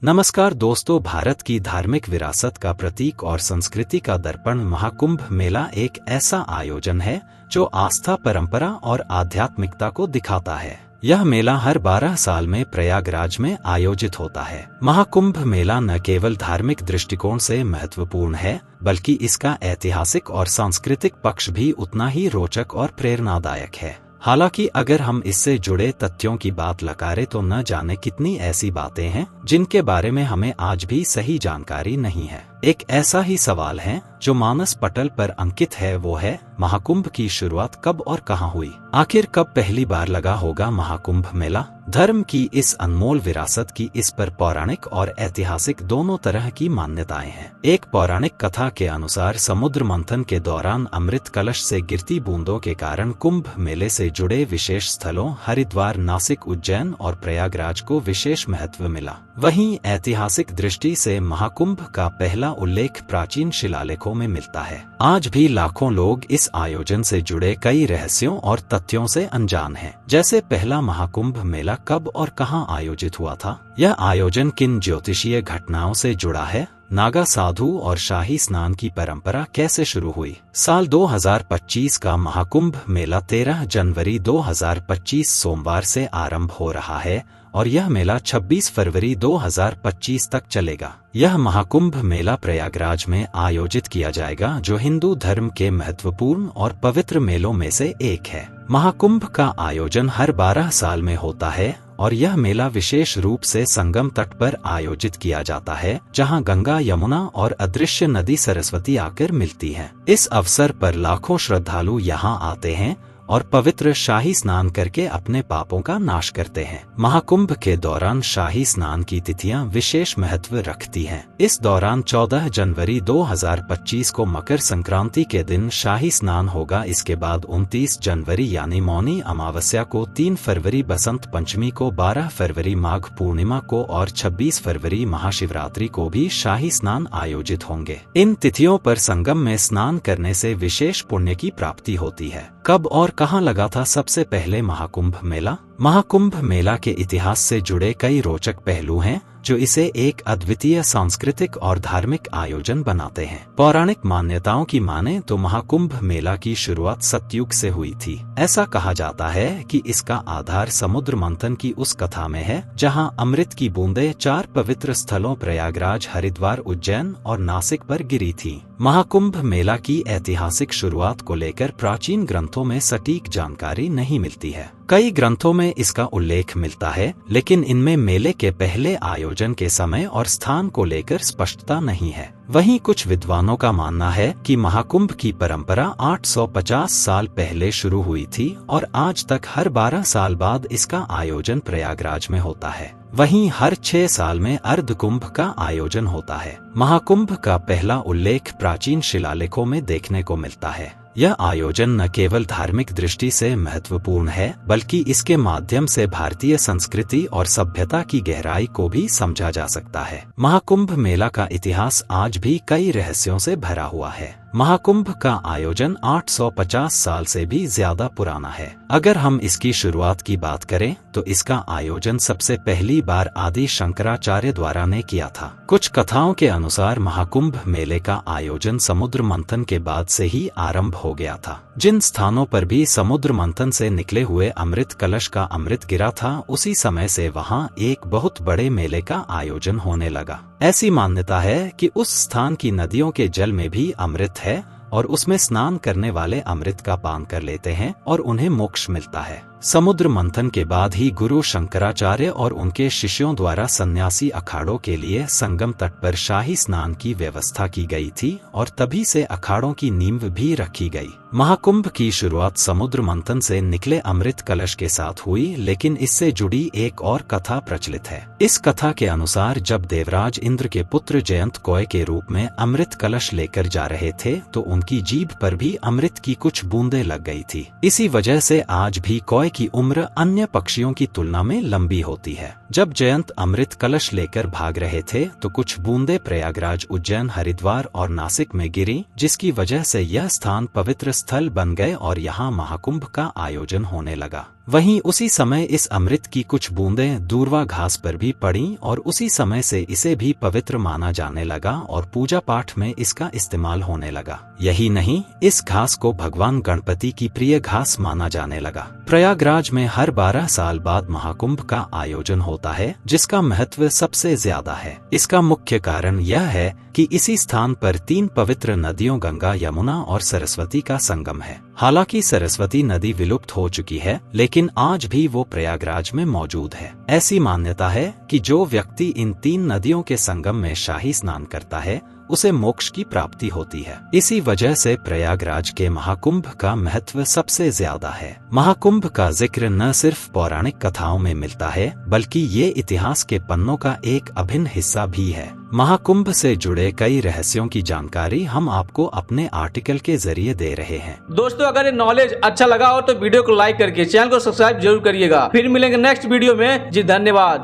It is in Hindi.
नमस्कार दोस्तों, भारत की धार्मिक विरासत का प्रतीक और संस्कृति का दर्पण महाकुंभ मेला एक ऐसा आयोजन है जो आस्था, परंपरा और आध्यात्मिकता को दिखाता है। यह मेला हर 12 साल में प्रयागराज में आयोजित होता है। महाकुंभ मेला न केवल धार्मिक दृष्टिकोण से महत्वपूर्ण है, बल्कि इसका ऐतिहासिक और सांस्कृतिक पक्ष भी उतना ही रोचक और प्रेरणादायक है। हालांकि अगर हम इससे जुड़े तथ्यों की बात लकारें तो न जाने कितनी ऐसी बातें हैं जिनके बारे में हमें आज भी सही जानकारी नहीं है। एक ऐसा ही सवाल है जो मानस पटल पर अंकित है, वो है महाकुंभ की शुरुआत कब और कहां हुई। आखिर कब पहली बार लगा होगा महाकुंभ मेला। धर्म की इस अनमोल विरासत की इस पर पौराणिक और ऐतिहासिक दोनों तरह की मान्यताएं हैं। एक पौराणिक कथा के अनुसार समुद्र मंथन के दौरान अमृत कलश से गिरती बूंदों के कारण कुंभ मेले से जुड़े विशेष स्थलों हरिद्वार, नासिक, उज्जैन और प्रयागराज को विशेष महत्व मिला। वहीं ऐतिहासिक दृष्टि से महाकुंभ का पहला उल्लेख प्राचीन शिलालेखों में मिलता है। आज भी लाखों लोग इस आयोजन से जुड़े कई रहस्यों और तथ्यों से अनजान हैं। जैसे पहला महाकुंभ मेला कब और कहां आयोजित हुआ था। यह आयोजन किन ज्योतिषीय घटनाओं से जुड़ा है। नागा साधु और शाही स्नान की परंपरा कैसे शुरू हुई। साल 2025 का महाकुंभ मेला 13 जनवरी 2025 सोमवार से आरंभ हो रहा है और यह मेला 26 फरवरी 2025 तक चलेगा। यह महाकुंभ मेला प्रयागराज में आयोजित किया जाएगा, जो हिंदू धर्म के महत्वपूर्ण और पवित्र मेलों में से एक है। महाकुंभ का आयोजन हर 12 साल में होता है और यह मेला विशेष रूप से संगम तट पर आयोजित किया जाता है, जहां गंगा, यमुना और अदृश्य नदी सरस्वती आकर मिलती है। इस अवसर पर लाखों श्रद्धालु यहां आते हैं और पवित्र शाही स्नान करके अपने पापों का नाश करते हैं। महाकुंभ के दौरान शाही स्नान की तिथियां विशेष महत्व रखती हैं। इस दौरान 14 जनवरी 2025 को मकर संक्रांति के दिन शाही स्नान होगा। इसके बाद 29 जनवरी यानी मौनी अमावस्या को, 3 फरवरी बसंत पंचमी को, 12 फरवरी माघ पूर्णिमा को और 26 फरवरी महाशिवरात्रि को भी शाही स्नान आयोजित होंगे। इन तिथियों पर संगम में स्नान करने से विशेष पुण्य की प्राप्ति होती है। कब और कहां लगा था सबसे पहले महाकुंभ मेला। महाकुंभ मेला के इतिहास से जुड़े कई रोचक पहलू हैं जो इसे एक अद्वितीय सांस्कृतिक और धार्मिक आयोजन बनाते हैं। पौराणिक मान्यताओं की माने तो महाकुंभ मेला की शुरुआत सतयुग से हुई थी। ऐसा कहा जाता है कि इसका आधार समुद्र मंथन की उस कथा में है जहां अमृत की बूंदें 4 पवित्र स्थलों प्रयागराज, हरिद्वार, उज्जैन और नासिक पर गिरी थी। महाकुंभ मेला की ऐतिहासिक शुरुआत को लेकर प्राचीन ग्रंथों में सटीक जानकारी नहीं मिलती है। कई ग्रंथों में इसका उल्लेख मिलता है, लेकिन इनमें मेले के पहले आयोजन के समय और स्थान को लेकर स्पष्टता नहीं है। वहीं कुछ विद्वानों का मानना है कि महाकुंभ की परंपरा 850 साल पहले शुरू हुई थी और आज तक हर 12 साल बाद इसका आयोजन प्रयागराज में होता है। वहीं हर 6 साल में अर्धकुंभ का आयोजन होता है। महाकुंभ का पहला उल्लेख प्राचीन शिलालेखों में देखने को मिलता है। यह आयोजन न केवल धार्मिक दृष्टि से महत्वपूर्ण है, बल्कि इसके माध्यम से भारतीय संस्कृति और सभ्यता की गहराई को भी समझा जा सकता है। महाकुंभ मेला का इतिहास आज भी कई रहस्यों से भरा हुआ है। महाकुंभ का आयोजन 850 साल से भी ज्यादा पुराना है। अगर हम इसकी शुरुआत की बात करें तो इसका आयोजन सबसे पहली बार आदि शंकराचार्य द्वारा ने किया था। कुछ कथाओं के अनुसार महाकुंभ मेले का आयोजन समुद्र मंथन के बाद से ही आरंभ हो गया था। जिन स्थानों पर भी समुद्र मंथन से निकले हुए अमृत कलश का अमृत गिरा था, उसी समय से वहां एक बहुत बड़े मेले का आयोजन होने लगा। ऐसी मान्यता है कि उस स्थान की नदियों के जल में भी अमृत है और उसमें स्नान करने वाले अमृत का पान कर लेते हैं और उन्हें मोक्ष मिलता है। समुद्र मंथन के बाद ही गुरु शंकराचार्य और उनके शिष्यों द्वारा सन्यासी अखाड़ों के लिए संगम तट पर शाही स्नान की व्यवस्था की गई थी और तभी से अखाड़ों की नींव भी रखी गई। महाकुंभ की शुरुआत समुद्र मंथन से निकले अमृत कलश के साथ हुई, लेकिन इससे जुड़ी एक और कथा प्रचलित है। इस कथा के अनुसार जब देवराज इंद्र के पुत्र जयंत कौए के रूप में अमृत कलश लेकर जा रहे थे तो उनकी जीभ पर भी अमृत की कुछ बूंदें लग गई थी। इसी वजह से आज भी कौए की उम्र अन्य पक्षियों की तुलना में लंबी होती है। जब जयंत अमृत कलश लेकर भाग रहे थे तो कुछ बूंदें प्रयागराज, उज्जैन, हरिद्वार और नासिक में गिरी, जिसकी वजह से यह स्थान पवित्र स्थल बन गए और यहाँ महाकुंभ का आयोजन होने लगा। वहीं उसी समय इस अमृत की कुछ बूंदें दूर्वा घास पर भी पड़ीं और उसी समय से इसे भी पवित्र माना जाने लगा और पूजा पाठ में इसका इस्तेमाल होने लगा। यही नहीं, इस घास को भगवान गणपति की प्रिय घास माना जाने लगा। प्रयागराज में हर 12 साल बाद महाकुंभ का आयोजन होता है, जिसका महत्व सबसे ज्यादा है। इसका मुख्य कारण यह है कि इसी स्थान पर 3 पवित्र नदियों गंगा, यमुना और सरस्वती का संगम है। हालांकि सरस्वती नदी विलुप्त हो चुकी है, लेकिन आज भी वो प्रयागराज में मौजूद है। ऐसी मान्यता है कि जो व्यक्ति इन 3 नदियों के संगम में शाही स्नान करता है, उसे मोक्ष की प्राप्ति होती है। इसी वजह से प्रयागराज के महाकुंभ का महत्व सबसे ज्यादा है। महाकुंभ का जिक्र न सिर्फ पौराणिक कथाओं में मिलता है, बल्कि ये इतिहास के पन्नों का एक अभिन्न हिस्सा भी है। महाकुंभ से जुड़े कई रहस्यों की जानकारी हम आपको अपने आर्टिकल के जरिए दे रहे हैं। दोस्तों, अगर ये नॉलेज अच्छा लगा हो तो वीडियो को लाइक करके चैनल को सब्सक्राइब जरूर करिएगा। फिर मिलेंगे नेक्स्ट वीडियो में। जी धन्यवाद।